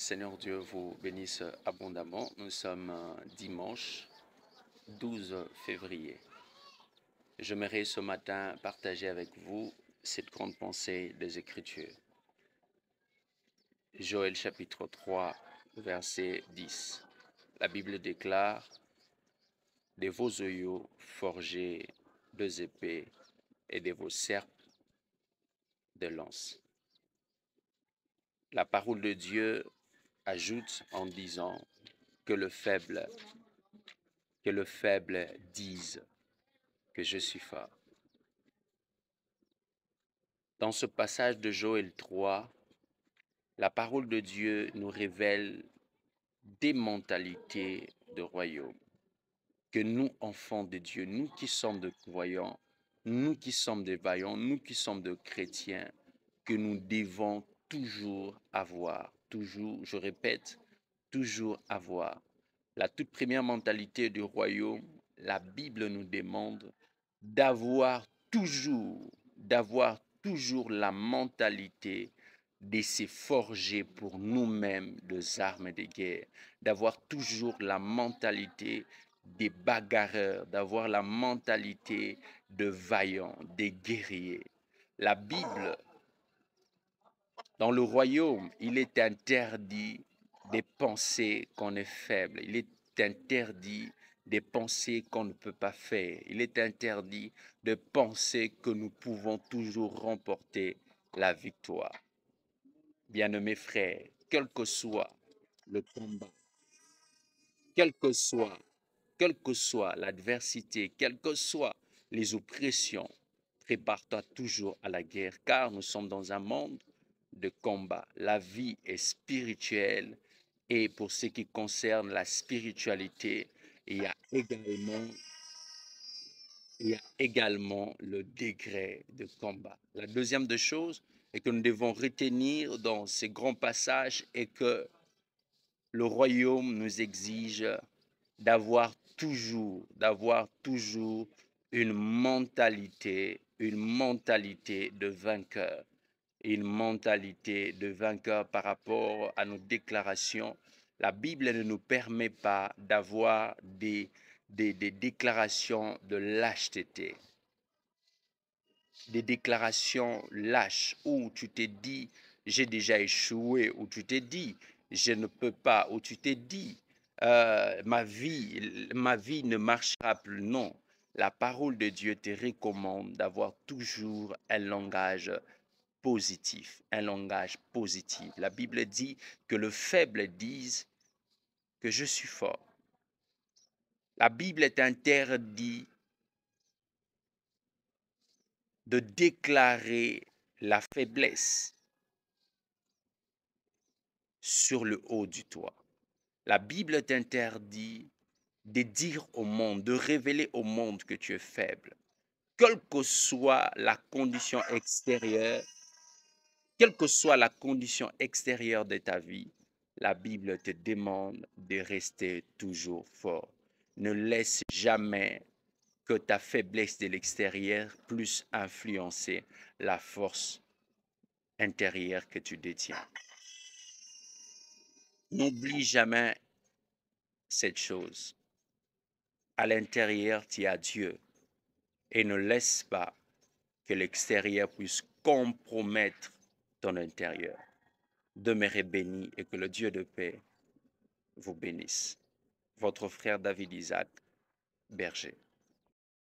Seigneur Dieu vous bénisse abondamment. Nous sommes dimanche 12 février. J'aimerais ce matin partager avec vous cette grande pensée des Écritures. Joël chapitre 3, verset 10. La Bible déclare « De vos œillaux forgés deux épées et de vos serpes de lances ». La parole de Dieu ajoute en disant que le faible dise que je suis fort. Dans ce passage de Joël 3, la parole de Dieu nous révèle des mentalités de royaume que nous, enfants de Dieu, nous qui sommes de croyants, nous qui sommes des vaillants, nous qui sommes de chrétiens, que nous devons toujours avoir, toujours, je répète, toujours avoir. La toute première mentalité du royaume, la Bible nous demande d'avoir toujours la mentalité de se forger pour nous-mêmes des armes de guerre, d'avoir toujours la mentalité des bagarreurs, d'avoir la mentalité de vaillants, des guerriers. La Bible, dans le royaume, il est interdit de penser qu'on est faible. Il est interdit de penser qu'on ne peut pas faire. Il est interdit de penser que nous pouvons toujours remporter la victoire. Bien-aimés frères, quel que soit le combat, quel que soit l'adversité, quelles que soient les oppressions, prépare-toi toujours à la guerre, car nous sommes dans un monde de combat. La vie est spirituelle et pour ce qui concerne la spiritualité, il y a également le degré de combat. La deuxième des choses est que nous devons retenir dans ces grands passages est que le royaume nous exige d'avoir toujours une mentalité de vainqueur. Une mentalité de vainqueur par rapport à nos déclarations. La Bible ne nous permet pas d'avoir des déclarations de lâcheté. Des déclarations lâches où tu te dis j'ai déjà échoué, où tu te dis je ne peux pas, où tu te dis ma vie ne marchera plus. Non, la parole de Dieu te recommande d'avoir toujours un langage positif, un langage positif. La Bible dit que le faible dise que je suis fort. La Bible est interdit de déclarer la faiblesse sur le haut du toit. La Bible t'interdit de dire au monde, de révéler au monde que tu es faible. Quelle que soit la condition extérieure, quelle que soit la condition extérieure de ta vie, la Bible te demande de rester toujours fort. Ne laisse jamais que ta faiblesse de l'extérieur plus influencer la force intérieure que tu détiens. N'oublie jamais cette chose. À l'intérieur, tu as Dieu. Et ne laisse pas que l'extérieur puisse compromettre ton intérieur. Demeurez bénis et que le Dieu de paix vous bénisse. Votre frère David Isaac, berger.